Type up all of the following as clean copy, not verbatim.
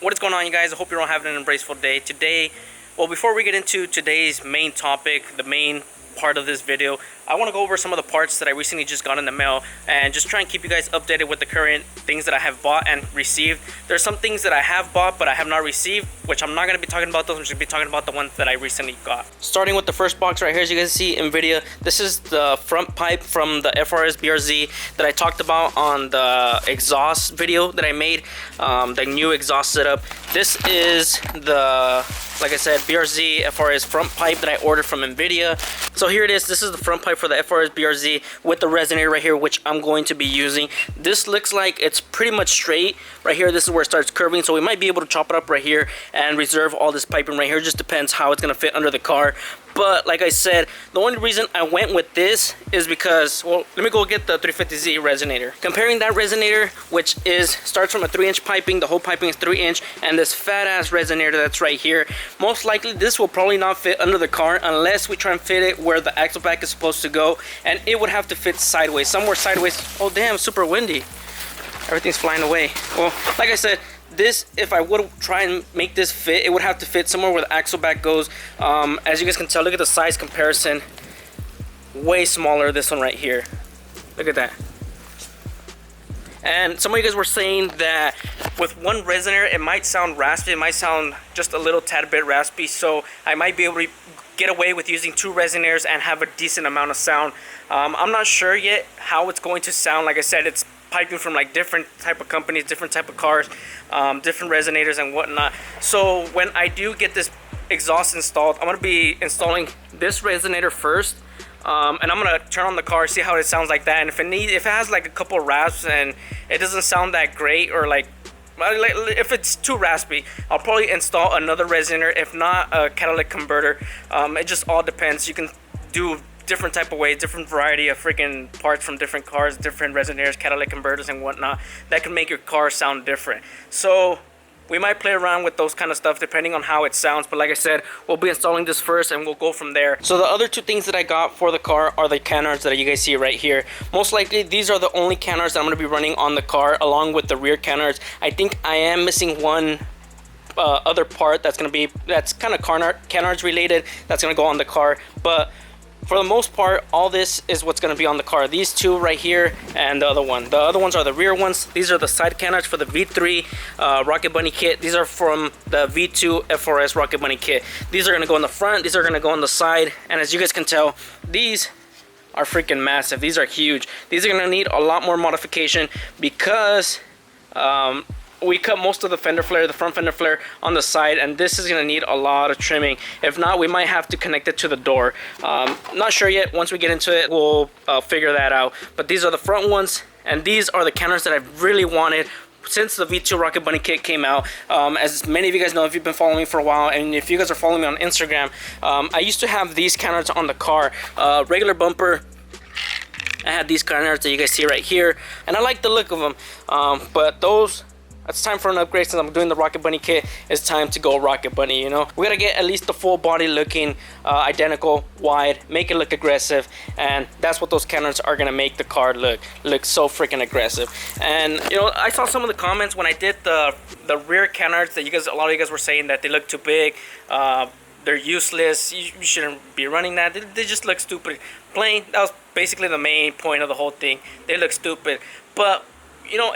What is going on, you guys? I hope you're all having an embraceful day. Before we get into today's main topic, the main part of this video, I want to go over some of the parts that I recently just got in the mail and just try and keep you guys updated with the current things that I have bought and received. There's some things that I have bought but I have not received, which I'm not going to be talking about those. I'm just going to be talking about the ones that I recently got. Starting with the first box right here, as you guys see, NVIDIA. This is the front pipe from the FRS BRZ that I talked about on the exhaust video that I made, the new exhaust setup. This is the, like I said, BRZ FRS front pipe that I ordered from NVIDIA. So here it is. This is the front pipe for the FRS BRZ with the resonator right here, which I'm going to be using. This looks like it's pretty much straight right here. This is where it starts curving, so we might be able to chop it up right here and reserve all this piping right here. It just depends how it's going to fit under the car. But like I said, the only reason I went with this is because, well, let me go get the 350Z resonator. Comparing that resonator, which starts from a 3-inch piping, the whole piping is 3-inch, and this fat ass resonator that's right here, most likely this will probably not fit under the car unless we try and fit it where the axle back is supposed to go, and it would have to fit sideways, somewhere sideways. Oh damn, super windy. Everything's flying away. Well, like I said, this, if I would try and make this fit, it would have to fit somewhere where the axle back goes. As you guys can tell, look at the size comparison. Way smaller, this one right here. Look at that. And some of you guys were saying that with one resonator, it might sound raspy. It might sound just a little tad bit raspy. So I might be able to get away with using 2 resonators and have a decent amount of sound. I'm not sure yet how it's going to sound. Like I said, it's piping from like different type of companies, different type of cars, different resonators and whatnot. So when I do get this exhaust installed, I'm going to be installing this resonator first, and I'm going to turn on the car, see how it sounds like that. And if it has like a couple of rasps and it doesn't sound that great, or like if it's too raspy, I'll probably install another resonator, if not a catalytic converter. It just all depends. You can do different type of ways, different variety of freaking parts from different cars, different resonators, catalytic converters and whatnot that can make your car sound different. So we might play around with those kind of stuff depending on how it sounds, but like I said, we'll be installing this first and we'll go from there. So the other 2 things that I got for the car are the canards that you guys see right here. Most likely these are the only canards that I'm going to be running on the car, along with the rear canards. I think I am missing one other part that's kind of canards related, that's going to go on the car, but for the most part, all this is what's going to be on the car. These 2 right here and the other one. The other ones are the rear ones. These are the side canards for the V3 Rocket Bunny kit. These are from the V2 FRS Rocket Bunny kit. These are going to go in the front. These are going to go on the side. And as you guys can tell, these are freaking massive. These are huge. These are going to need a lot more modification because we cut most of the fender flare, the front fender flare on the side, and this is going to need a lot of trimming. If not, we might have to connect it to the door. Not sure yet. Once we get into it, we'll figure that out. But these are the front ones, and these are the canards that I've really wanted since the V2 Rocket Bunny kit came out. As many of you guys know, if you've been following me for a while, and if you guys are following me on Instagram, I used to have these canards on the car. Regular bumper, I had these canards that you guys see right here, and I like the look of them. But those, it's time for an upgrade. Since I'm doing the Rocket Bunny kit, it's time to go Rocket Bunny, you know. We gotta get at least the full body looking identical, wide, make it look aggressive, and that's what those canards are gonna make the car look so freaking aggressive. And you know, I saw some of the comments when I did the rear canards that a lot of you guys were saying that they look too big, they're useless, you shouldn't be running that, they just look stupid. Plain, that was basically the main point of the whole thing. They look stupid, but you know,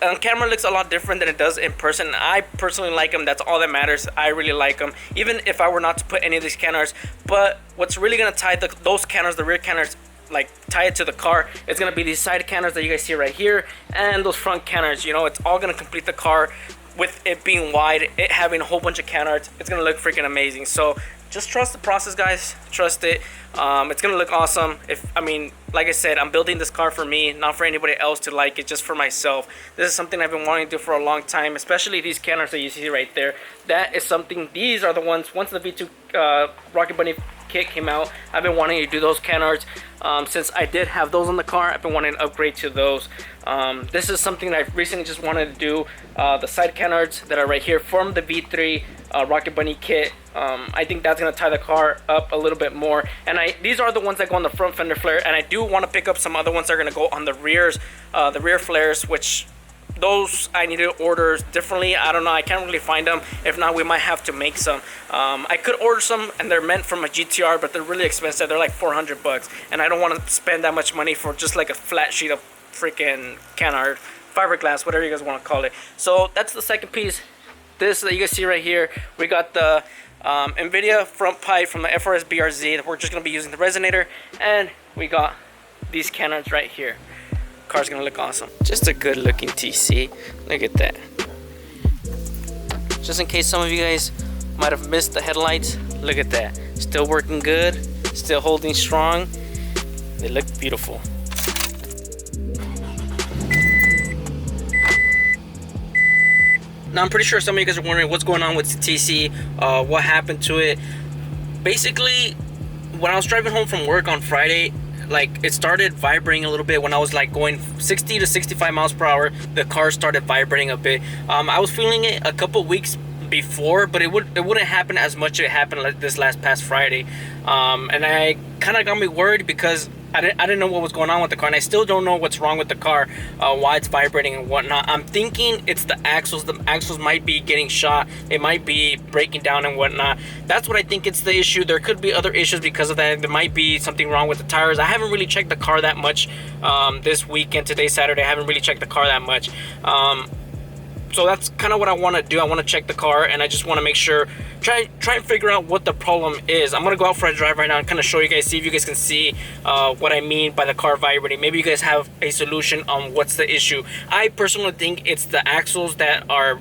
on camera looks a lot different than it does in person. I personally like them. That's all that matters. I really like them, even if I were not to put any of these canards. But what's really gonna tie those canards, the rear canards, like tie it to the car, it's gonna be these side canards that you guys see right here, and those front canards. You know, it's all gonna complete the car. With it being wide, it having a whole bunch of canards, it's gonna look freaking amazing. So just trust the process, guys. Trust it. It's gonna look awesome. Like I said, I'm building this car for me, not for anybody else to like it, just for myself. This is something I've been wanting to do for a long time, especially these canards that you see right there. That is something, these are the ones, once the V2 Rocket Bunny kit came out, I've been wanting to do those canards. Since I did have those on the car, I've been wanting to upgrade to those. This is something that I recently just wanted to do. The side canards that are right here from the V3 Rocket Bunny kit. I think that's going to tie the car up a little bit more. And these are the ones that go on the front fender flare, and I do want to pick up some other ones that are going to go on the rear flares, which those I need to order differently. I don't know, I can't really find them. If not, we might have to make some. I could order some, and they're meant from a GTR, but they're really expensive. They're like $400, and I don't want to spend that much money for just like a flat sheet of freaking canard, fiberglass, whatever you guys want to call it. So that's the second piece. This that you guys see right here, we got the NVIDIA front pipe from the FRS BRZ. We're just going to be using the resonator, and we got these canards right here. Car's going to look awesome. Just a good looking TC. Look at that. Just in case some of you guys might have missed the headlights, look at that. Still working good, still holding strong. They look beautiful. Now, I'm pretty sure some of you guys are wondering what's going on with the TC, what happened to it. Basically, when I was driving home from work on Friday, like, it started vibrating a little bit. When I was like going 60 to 65 miles per hour, the car started vibrating a bit. I was feeling it a couple weeks before, but it wouldn't happen as much as it happened like this past Friday. And I kind of got me worried because I didn't know what was going on with the car, and I still don't know what's wrong with the car, why it's vibrating and whatnot. I'm thinking it's the axles. The axles might be getting shot. It might be breaking down and whatnot. That's what I think it's the issue. There could be other issues because of that. There might be something wrong with the tires. I haven't really checked the car that much this weekend. Today's Saturday. I haven't really checked the car that much. So that's kind of what I want to do. I want to check the car, and I just want to make sure, try and figure out what the problem is. I'm going to go out for a drive right now and kind of show you guys, see if you guys can see what I mean by the car vibrating. Maybe you guys have a solution on what's the issue. I personally think it's the axles that are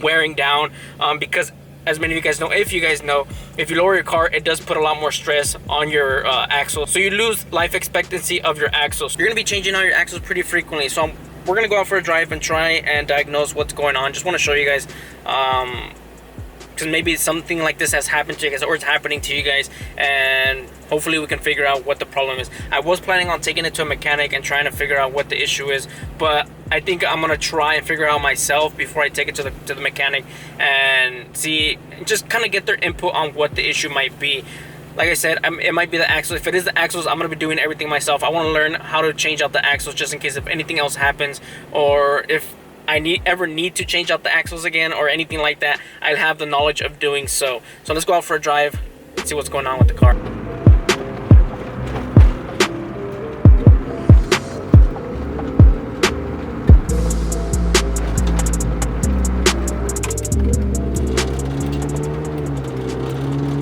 wearing down, because as many of you guys know, if you lower your car, it does put a lot more stress on your axle. So you lose life expectancy of your axles. You're going to be changing out your axles pretty frequently. So we're going to go out for a drive and try and diagnose what's going on. Just want to show you guys, because maybe something like this has happened to you guys, or it's happening to you guys, and hopefully we can figure out what the problem is. I was planning on taking it to a mechanic and trying to figure out what the issue is, but I think I'm going to try and figure out myself before I take it to the mechanic and see, just kind of get their input on what the issue might be. Like I said, it might be the axle. If it is the axles, I'm going to be doing everything myself. I want to learn how to change out the axles just in case if anything else happens, or if I ever need to change out the axles again or anything like that, I'll have the knowledge of doing so. So let's go out for a drive and see what's going on with the car.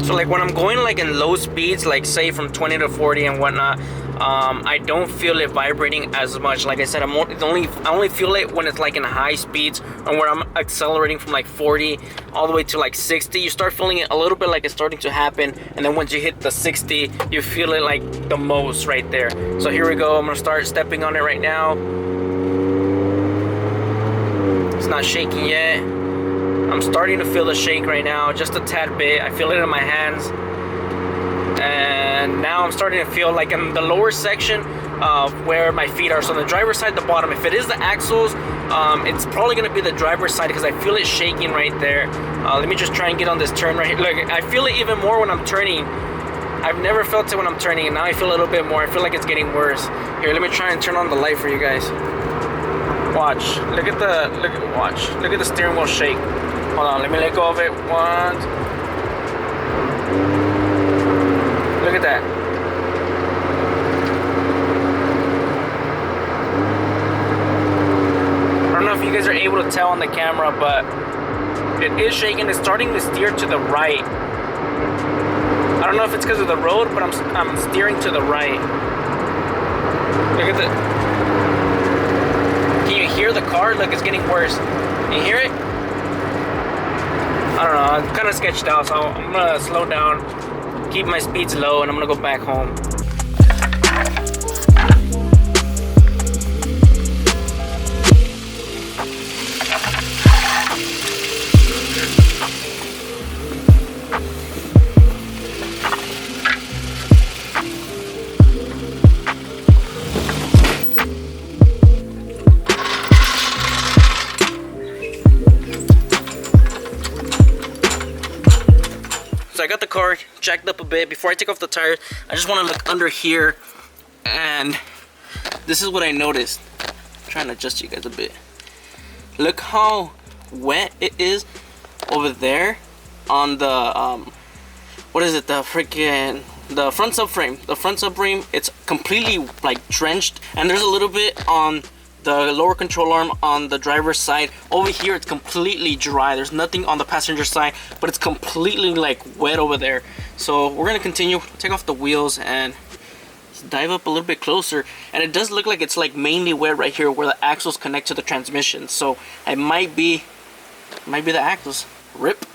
So like when I'm going like in low speeds, like say from 20 to 40 and whatnot, I don't feel it vibrating as much. Like I said, I only feel it when it's like in high speeds, or where I'm accelerating from like 40 all the way to like 60. You start feeling it a little bit, like it's starting to happen, and then once you hit the 60, you feel it like the most right there. So here we go. I'm gonna start stepping on it right now. It's not shaking yet. I'm starting to feel the shake right now, just a tad bit. I feel it in my hands. And now I'm starting to feel like in the lower section of where my feet are. So on the driver's side, the bottom. If it is the axles, it's probably gonna be the driver's side because I feel it shaking right there. Let me just try and get on this turn right here. Look, I feel it even more when I'm turning. I've never felt it when I'm turning, and now I feel a little bit more. I feel like it's getting worse. Here, let me try and turn on the light for you guys. Watch. Look at the steering wheel shake. Hold on, let me let go of it. Look at that. I don't know if you guys are able to tell on the camera, but it is shaking. It's starting to steer to the right. I don't know if it's because of the road, but I'm steering to the right. Look at Can you hear the car? Look, it's getting worse. Can you hear it? I don't know, I'm kind of sketched out, so I'm gonna slow down, keep my speeds low, and I'm gonna go back home. So I got the car jacked up a bit. Before I take off the tires, I just want to look under here, and this is what I noticed. I'm trying to adjust you guys a bit. Look how wet it is over there on the what is it, the front subframe. The front subframe, it's completely like drenched, and there's a little bit on the lower control arm on the driver's side. Over here it's completely dry. There's nothing on the passenger side, but it's completely like wet over there. So we're gonna continue, take off the wheels and dive up a little bit closer, and it does look like it's like mainly wet right here where the axles connect to the transmission. So it might be the axles. Rip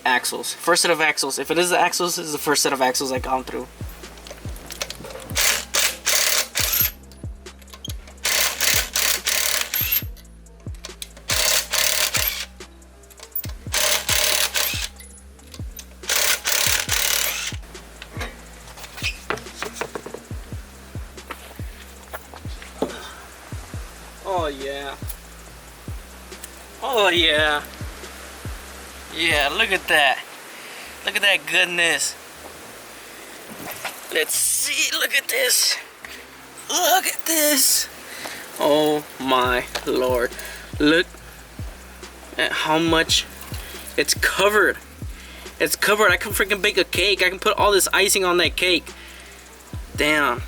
axles. First set of axles. If it is the axles, this is the first set of axles I've gone through. Oh yeah. Oh yeah. Yeah, look at that. Look at that goodness. Let's see, look at this. Look at this. Oh my Lord. Look at how much it's covered. It's covered. I can freaking bake a cake. I can put all this icing on that cake. Damn.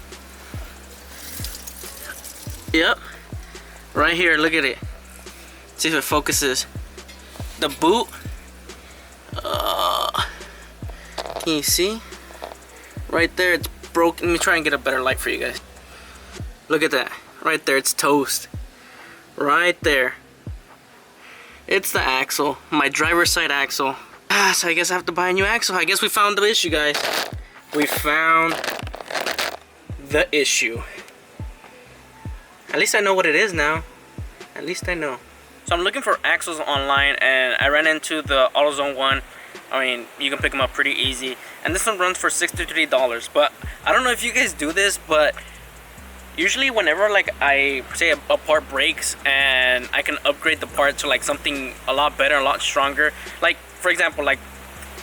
Yep. Right here, look at it. See if it focuses. The boot. Can you see? Right there, it's broken. Let me try and get a better light for you guys. Look at that. Right there, it's toast. Right there. It's the axle. My driver's side axle. So I guess I have to buy a new axle. I guess we found the issue, guys. We found the issue. At least I know what it is now. At least I know. So I'm looking for axles online, and I ran into the AutoZone one. I mean, you can pick them up pretty easy. And this one runs for $63. But I don't know if you guys do this, but usually whenever like I say a part breaks and I can upgrade the part to like something a lot better, a lot stronger. Like for example, like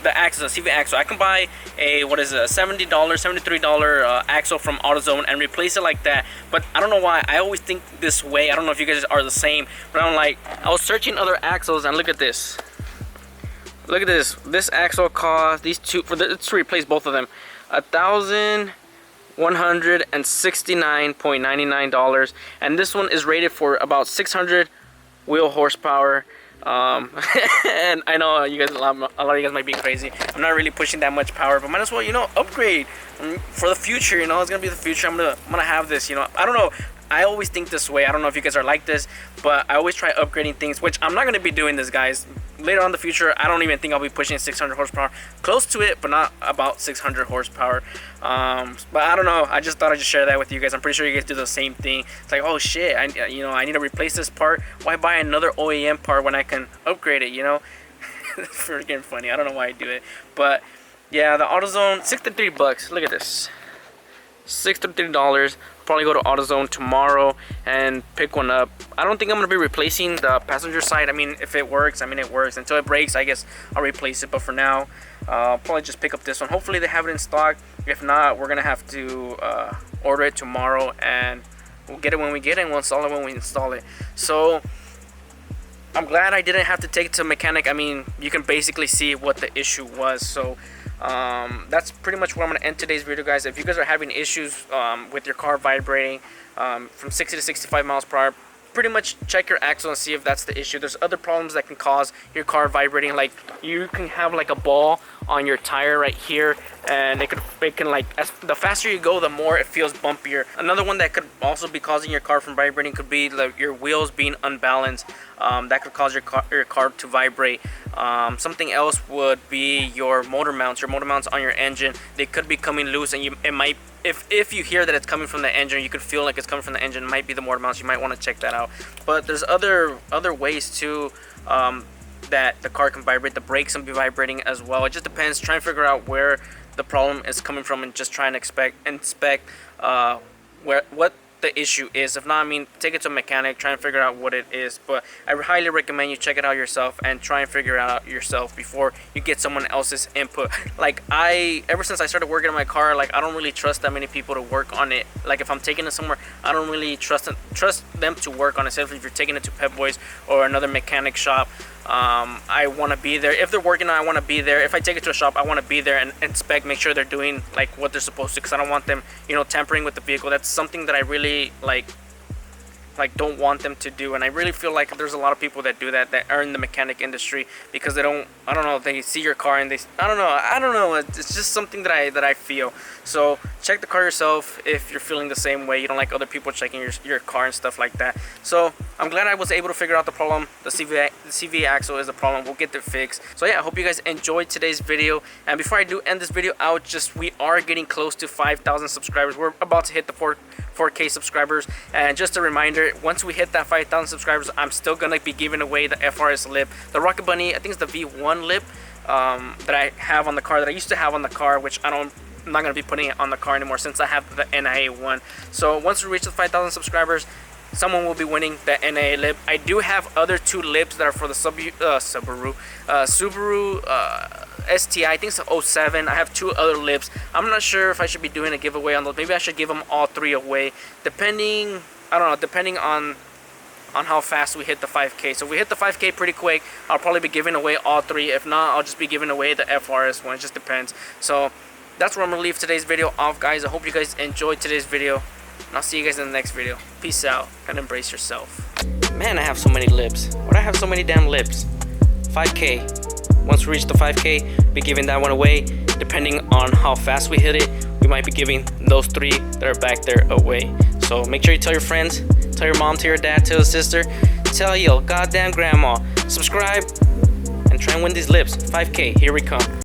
the axle, CV axle, I can buy a $70, $73 axle from AutoZone and replace it like that. But I don't know why I always think this way. I don't know if you guys are the same, but I'm like, I was searching other axles and look at this. Look at this. This axle cost these two let's replace both of them, $1,169.99, and this one is rated for about 600 wheel horsepower. And I know you guys, a lot of you guys might be crazy. I'm not really pushing that much power, but might as well, you know, upgrade for the future. You know, it's gonna be the future. I'm gonna have this. You know, I don't know. I always think this way. I don't know if you guys are like this, but I always try upgrading things, which I'm not gonna be doing this, guys. Later on in the future, I don't even think I'll be pushing 600 horsepower. Close to it, but not about 600 horsepower. But I don't know. I just thought I'd just share that with you guys. I'm pretty sure you guys do the same thing. It's like, oh shit, I need to replace this part. Why buy another OEM part when I can upgrade it? You know, it's freaking funny. I don't know why I do it, but yeah, the AutoZone, $63. Look at this, $63. Probably go to AutoZone tomorrow and pick one up. I don't think I'm gonna be replacing the passenger side. I mean, if it works, I mean it works. Until it breaks, I guess I'll replace it. But for now, I'll probably just pick up this one. Hopefully they have it in stock. If not, we're gonna have to order it tomorrow, and we'll get it when we get it, and we'll install it when we install it. So I'm glad I didn't have to take it to a mechanic. I mean, you can basically see what the issue was. So that's pretty much where I'm going to end today's video, guys. If you guys are having issues with your car vibrating from 60 to 65 miles per hour, pretty much check your axle and see if that's the issue. There's other problems that can cause your car vibrating, like you can have like a ball on your tire right here, and it can like, the faster you go, the more it feels bumpier. Another one that could also be causing your car from vibrating could be like your wheels being unbalanced. That could cause your car to vibrate. Something else would be your motor mounts on your engine. They could be coming loose, and it might, if you hear that it's coming from the engine, you could feel like it's coming from the engine, it might be the motor mounts. You might want to check that out. But there's other ways too that the car can vibrate. The brakes can be vibrating as well. It just depends. Try and figure out where the problem is coming from, and just try and inspect what the the issue is. If not, I mean, take it to a mechanic, try and figure out what it is. But I highly recommend you check it out yourself and try and figure it out yourself before you get someone else's input. Like, ever since I started working on my car, like, I don't really trust that many people to work on it. Like, if I'm taking it somewhere, I don't really trust them to work on it. Especially if you're taking it to Pep Boys or another mechanic shop, I want to be there. If they're working on it, I want to be there. If I take it to a shop, I want to be there and inspect, make sure they're doing like what they're supposed to, because I don't want them, you know, tampering with the vehicle. That's something that I really like don't want them to do. And I really feel like there's a lot of people that do that are in the mechanic industry, because they don't, I don't know, they see your car and I don't know, it's just something that I feel. So check the car yourself if you're feeling the same way. You don't like other people checking your car and stuff like that. So I'm glad I was able to figure out the problem. The CV axle is the problem. We'll get it fixed. So yeah, I hope you guys enjoyed today's video. And before I do end this video out, we are getting close to 5,000 subscribers. We're about to hit the 4K subscribers. And just a reminder, once we hit that 5,000 subscribers, I'm still gonna be giving away the FRS lip, the Rocket Bunny, I think it's the V1 lip that I have on the car, that I used to have on the car, which I'm not gonna be putting it on the car anymore since I have the NIA one. So once we reach the 5,000 subscribers, someone will be winning the NIA lip. I do have other 2 lips that are for the Subaru STI, I think it's the 07. I have 2 other lips. I'm not sure if I should be doing a giveaway on those. Maybe I should give them all 3 away, depending, I don't know, depending on how fast we hit the 5K. So if we hit the 5K pretty quick, I'll probably be giving away all 3. If not, I'll just be giving away the FRS one. It just depends. So that's where I'm gonna leave today's video off, guys. I hope you guys enjoyed today's video, and I'll see you guys in the next video. Peace out and embrace yourself. Man, I have so many lips. Why do I have so many damn lips? 5K. Once we reach the 5K, be giving that one away. Depending on how fast we hit it, we might be giving those 3 that are back there away. So make sure you tell your friends, tell your mom, tell your dad, tell your sister, tell your goddamn grandma. Subscribe and try and win these lips. 5K, here we come.